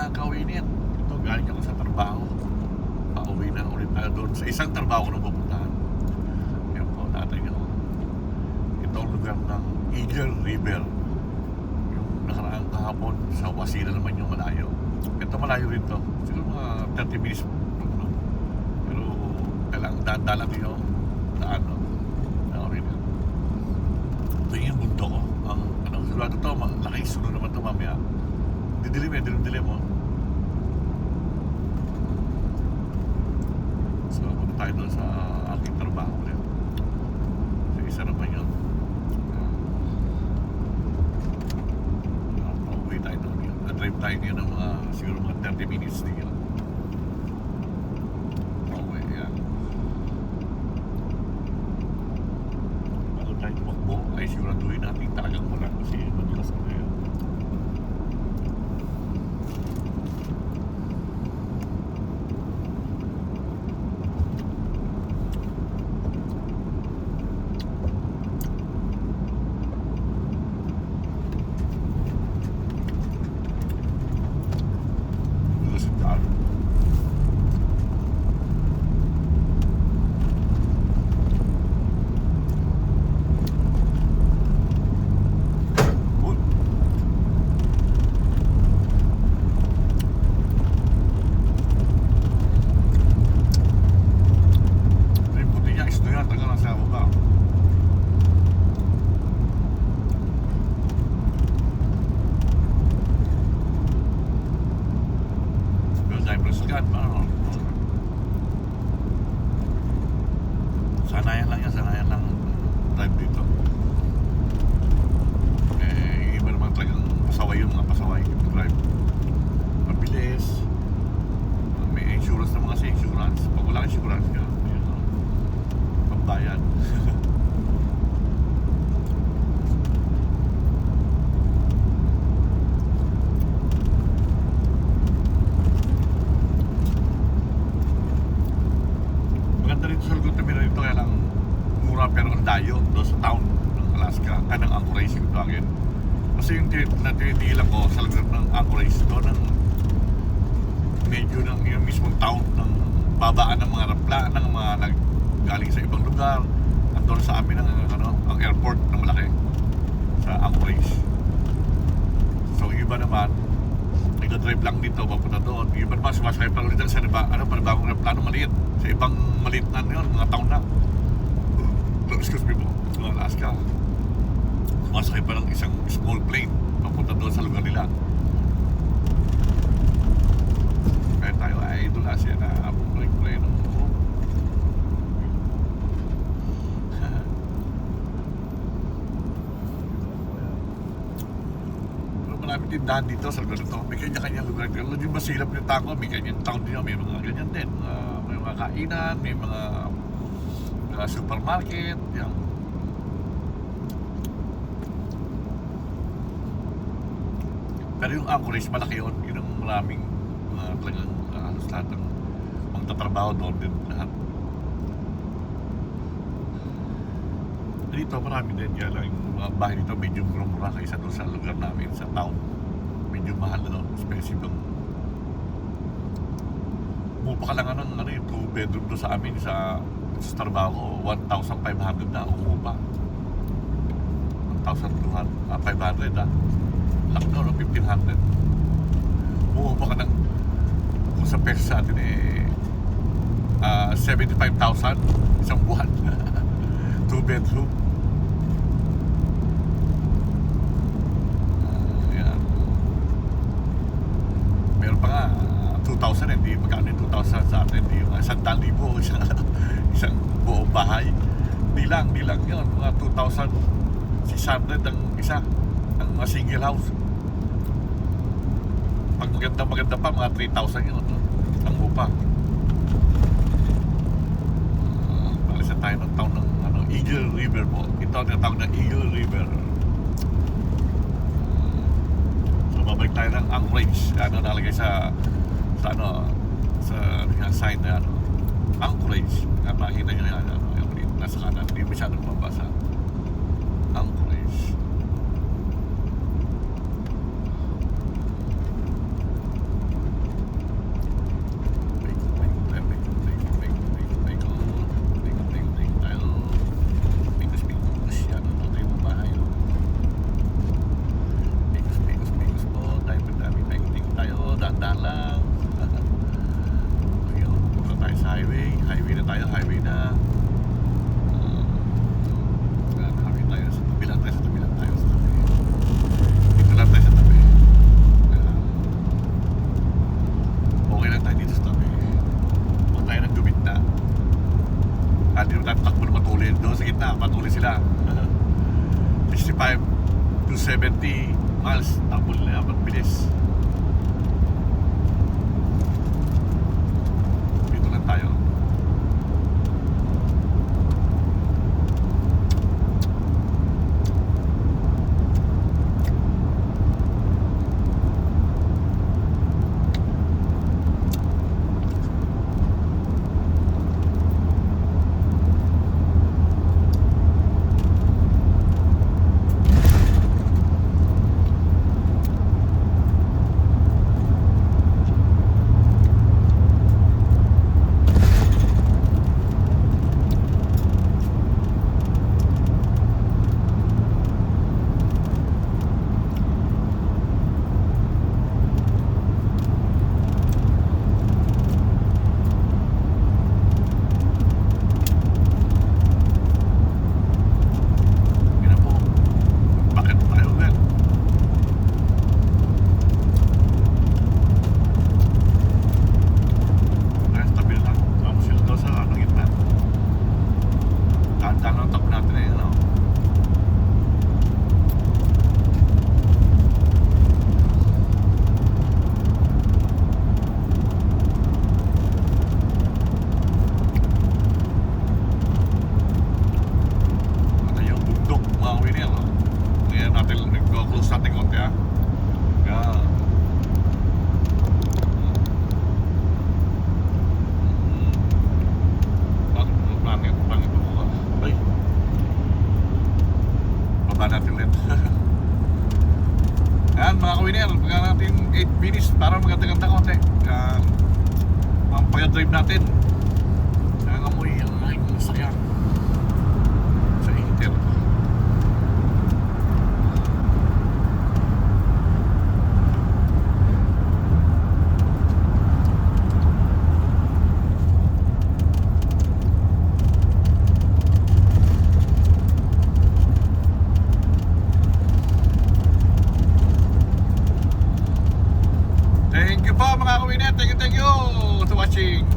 nakakauwi niyan. Ito, galing ako sa trabaho. Pauwi na ulit tayo doon sa isang trabaho ko na pupuntahan. Yan po, natin yun. Ito ang lugar ng Eagle River. Yung nakaraang kahapon sa Wasilla naman yung malayo. Ito malayo rin to. Siguro mga 30 minutes po. Pero kailangan daan-daan natin yung daan. Ito yung bundok ko. Ang sigurado to, malaki suno naman to mamaya. Dilim mo. So, punta tayo doon sa aking trabaho ulit. So, isa naman yun. Pauwi tayo doon yun. Na-drive tayo ngayon ng mga, siguro mga 30 minutes din yun. Pauwi, yan. Bago tayo tumakbo, ay siguraduhin natin talagang wala kasi madulas ko na yun. Sanayan lang drive dito. Iba naman talagang pasaway yung mga pasaway drive. Mabilis. May insurance naman kasi insurance. Pag wala insurance ka, pambayad. Maganda rin sa Laguna dito, kaya lang mura pero ang dayo doon sa town ng Alaska, ng Anchorage yung tawagin. Kasi yung natitilang ko sa lugar ng Anchorage doon ng medyo ng yung mismong town ng babaan ng mga rapla ng mga galing sa ibang lugar at doon sa amin ang airport na malaki sa Anchorage. So yung iba naman nag-drive lang dito papunta doon. Yung iba naman sumasakay pa ulit sa panibagong aeroplano maliit sa ibang maliit na yun, mga town na. Excuse me po, mga Alaska. Sumasakay pa ng isang small plane papunta doon sa lugar nila. Kaya tayo ay idol Asia na abong-plane ng maraming tindahan dito sa lugar nito. May kanya-kanyang lugar. Yung masilap yung tako, may kanyang town din. May mga ganyan din. May mga kainan, may mga supermarket. Yan. Pero yung Anchorage, malaki yun. Yun ang maraming talagang halos lahat ng magtatrabaho doon din lahat. Dito marami din kaya lang yung mga bahay dito medyo mura kaysa doon sa lugar namin sa town. Medyo mahal na doon, expensive lang. Umupa ka lang ng yung 2 bedroom doon sa amin sa trabaho ko, 1,500 na umupa. 1,500 laki na, 1,500. Umupa ka ng kung sa peso sa atin 75,000 isang buwan. 2 bedroom. Meron pa nga 2,000, hindi magkano yung 2,000 sa atin, hindi yung 100,000 isang buong bahay. Di lang yun, mga 2,600 ang isa, ang mga single house. Pag maganda pa, mga 3,000 yun ang upa. Balisa tayo ng town ng Eagle River po. Ito ang tawag ng Eagle River. So babalik tayo ng Anchorage. Nalagay sa side na Anchorage. Makikita nyo na yan. Nasa kanan. Hindi masyadong mabasa. Anchorage. na tayo, highway na. Highway tayo, sa tabi lang tayo, sa tabi lang tayo, sa tabi. Dito lang tayo sa tabi. Okay lang tayo dito sa tabi. Huwag tayo nang gumit na. Hindi mo tayo takbo na patuloy. Doon sa gitna, patuloy sila. 65 to 70 miles, takbo nila, pagbilis. Dito lang tayo. Yan mga kawiner, pagka natin 8 minutes para maganda-ganda konti. Yan, pampaya-drive natin. Yan, amoy, ay, masaya sa heater. Thank you po mga kawiner, thank you.